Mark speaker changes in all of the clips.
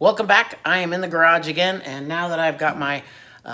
Speaker 1: Welcome back. I am in the garage again, and now that I've got my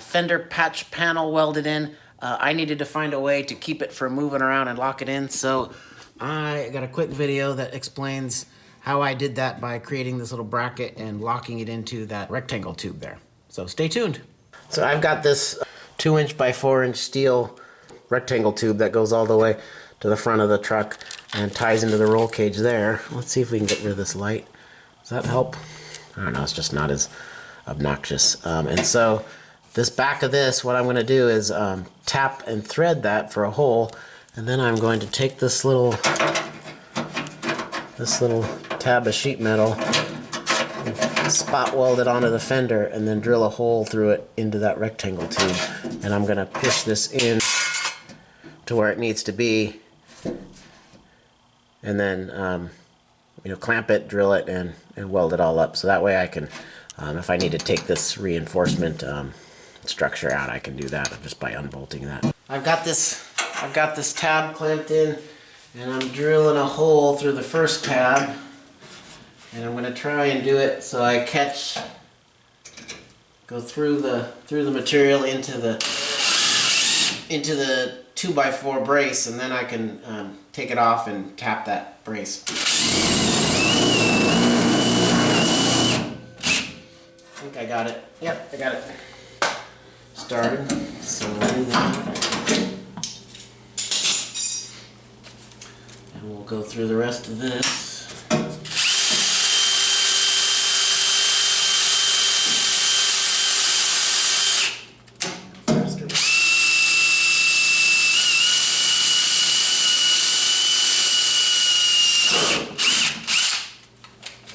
Speaker 1: fender patch panel welded in, I needed to find a way to keep it from moving around and lock it in. So I got a quick video that explains how I did that by creating this little bracket and locking it into that rectangle tube there. So stay tuned. So I've got this 2" by 4" steel rectangle tube that goes all the way to the front of the truck and ties into the roll cage there. Let's see if we can get rid of this light. Does that help? I don't know, it's just not as obnoxious. And so this back of this, what I'm going to do is tap and thread that for a hole, and then I'm going to take this little tab of sheet metal, spot weld it onto the fender, and then drill a hole through it into that rectangle tube. And I'm going to push this in to where it needs to be, and then clamp it, drill it, and weld it all up. So that way I can, if I need to take this reinforcement structure out, I can do that just by unbolting that. I've got this tab clamped in, and I'm drilling a hole through the first tab, and I'm going to try and do it so I go through the material into the 2x4 brace, and then I can take it off and tap that brace. I think I got it. Yep, I got it. Started. So and we'll go through the rest of this.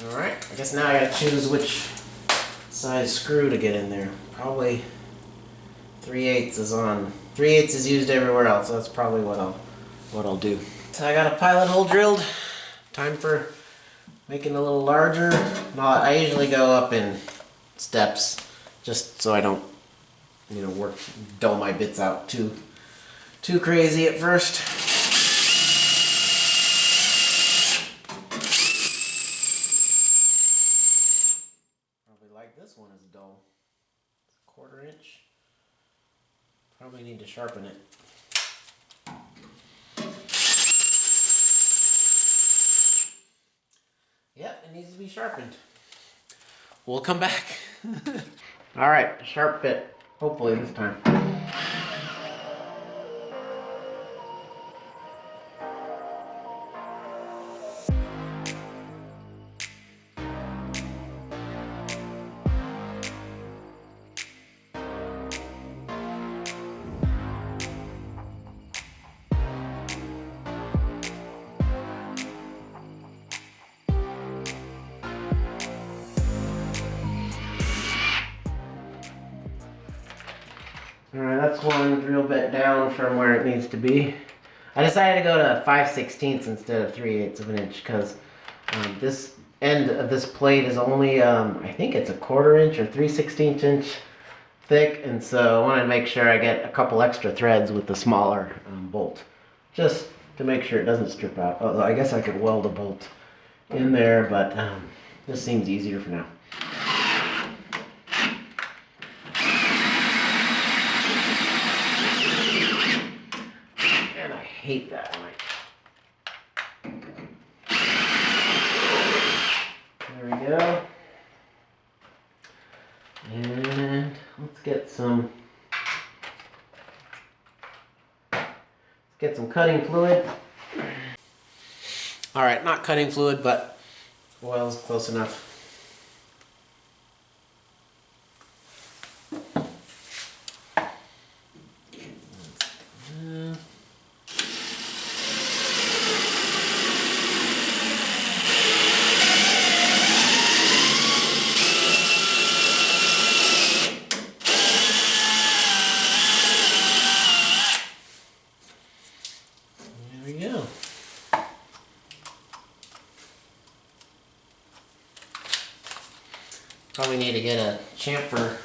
Speaker 1: Alright, I guess now I gotta choose which size screw to get in there. Probably 3/8 is on. 3/8 is used everywhere else, so that's probably what I'll do. So I got a pilot hole drilled. Time for making it a little larger. Now, I usually go up in steps just so I don't, dull my bits out too crazy at first. Like this one is dull. It's a 1/4 inch. Probably need to sharpen it. Yep, it needs to be sharpened. We'll come back. Alright, sharp bit. Hopefully this time. Alright, that's one drill bit down from where it needs to be. I decided to go to 5/16 instead of 3/8 of an inch because this end of this plate is only, I think it's a 1/4 inch or 3/16 inch thick, and so I wanted to make sure I get a couple extra threads with the smaller bolt, just to make sure it doesn't strip out. Although I guess I could weld a bolt in there, but this seems easier for now. I hate that one. There we go. And let's get some cutting fluid. All right, not cutting fluid, but oil is close enough. Probably need to get a chamfer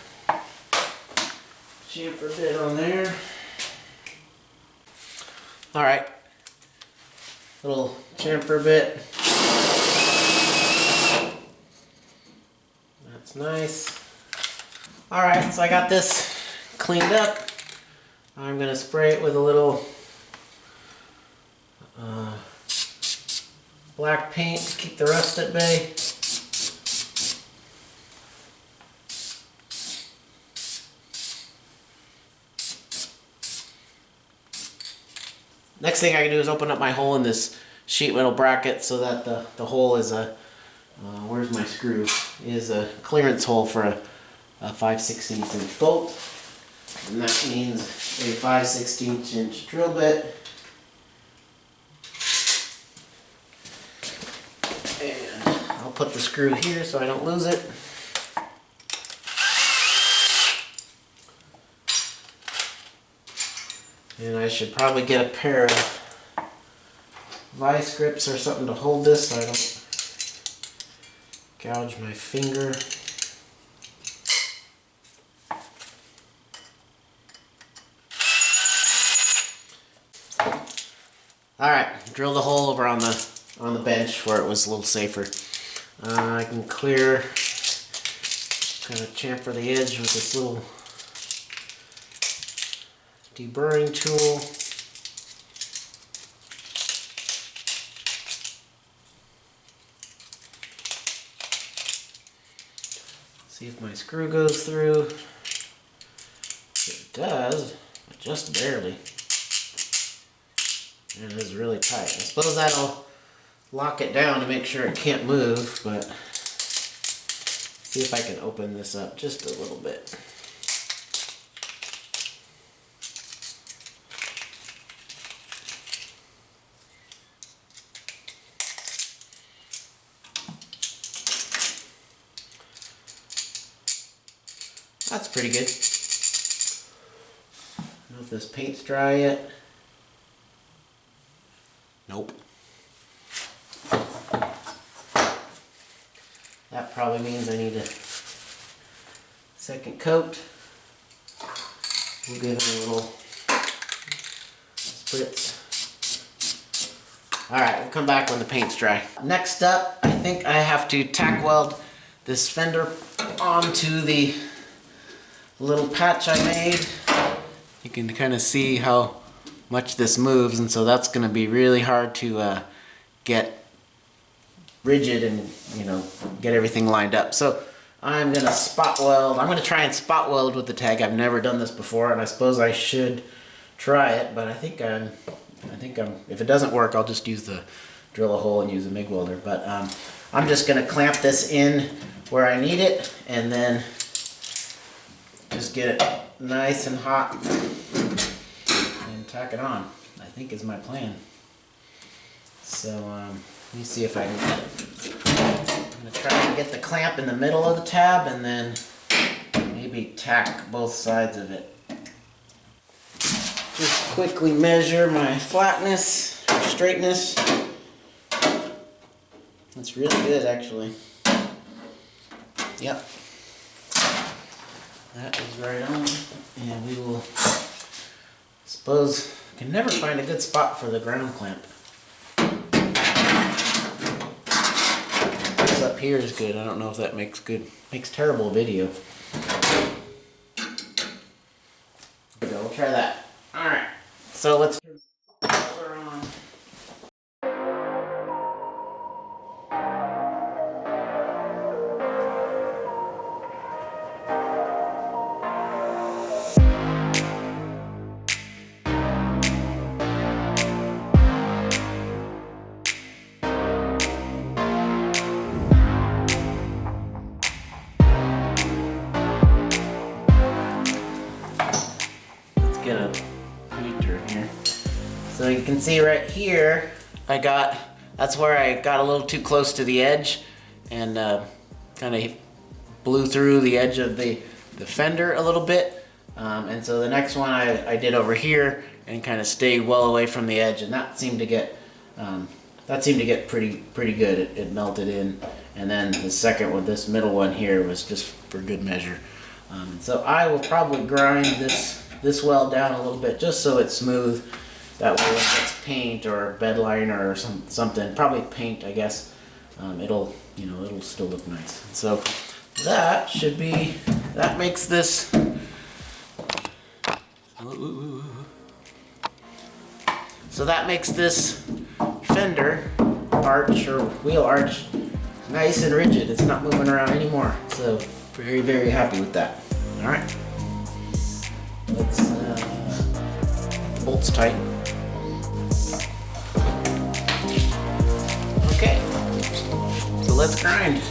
Speaker 1: bit on there. All right, little chamfer bit. Looks nice. Alright, so I got this cleaned up. I'm going to spray it with a little black paint to keep the rust at bay. Next thing I can do is open up my hole in this sheet metal bracket so that the hole is a, where's my screw, is a clearance hole for a 5/16 inch bolt. And that means a 5/16 inch drill bit. And I'll put the screw here so I don't lose it. And I should probably get a pair of vice grips or something to hold this so I don't gouge my finger. Alright, drill the hole over on the bench where it was a little safer. I can clear, kind of chamfer the edge with this little deburring tool. See if my screw goes through. It does, but just barely. And it is really tight. I suppose that'll lock it down to make sure it can't move, but see if I can open this up just a little bit. That's pretty good. I don't know if this paint's dry yet. Nope. That probably means I need a second coat. We'll give it a little spritz. Alright, we'll come back when the paint's dry. Next up, I think I have to tack weld this fender onto the little patch I made. You can kind of see how much this moves, and so that's going to be really hard to get rigid and, you know, get everything lined up. So I'm going to spot weld. I'm going to try and spot weld with the tag. I've never done this before, and I suppose I should try it, but I think I'm if it doesn't work, I'll just drill a hole and use a MIG welder. But I'm just going to clamp this in where I need it, and then just get it nice and hot and tack it on, I think is my plan. So let me see if I can get it. I'm going to try and get the clamp in the middle of the tab and then maybe tack both sides of it. Just quickly measure my flatness, or straightness. That's really good actually. Yep. That is right on, and we will, suppose, can never find a good spot for the ground clamp. This up here is good. I don't know if that makes terrible video. There we go, we'll try that. Alright, so let's turn the color on. Get a pointer here. So you can see right here, that's where I got a little too close to the edge and kind of blew through the edge of the fender a little bit. And so the next one I did over here and kind of stayed well away from the edge, and that seemed to get pretty good. It melted in, and then the second one, this middle one here, was just for good measure. So I will probably grind this weld down a little bit just so it's smooth. That way if it's paint or bed liner or something, probably paint I guess, it'll still look nice. So that makes this, so that makes this fender arch or wheel arch nice and rigid. It's not moving around anymore. So very, very happy with that. All right, let's the bolts tight. Okay, so let's grind.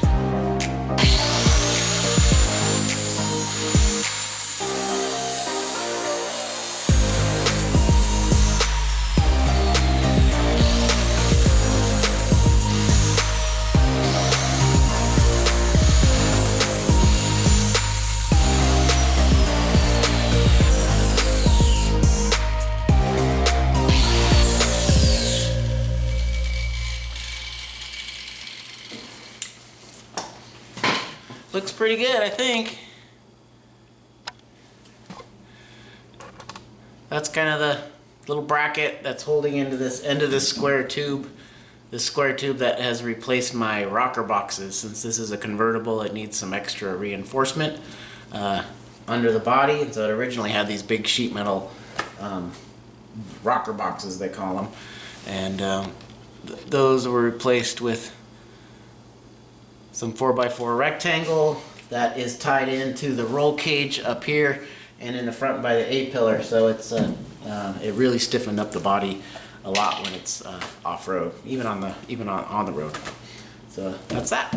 Speaker 1: Looks pretty good, I think. That's kind of the little bracket that's holding into this end of this square tube. This square tube that has replaced my rocker boxes. Since this is a convertible, it needs some extra reinforcement under the body. And so it originally had these big sheet metal rocker boxes, they call them. And those were replaced with some 4x4 rectangle that is tied into the roll cage up here and in the front by the A-pillar. So it's it really stiffened up the body a lot when it's off-road, even on the road. So that's that.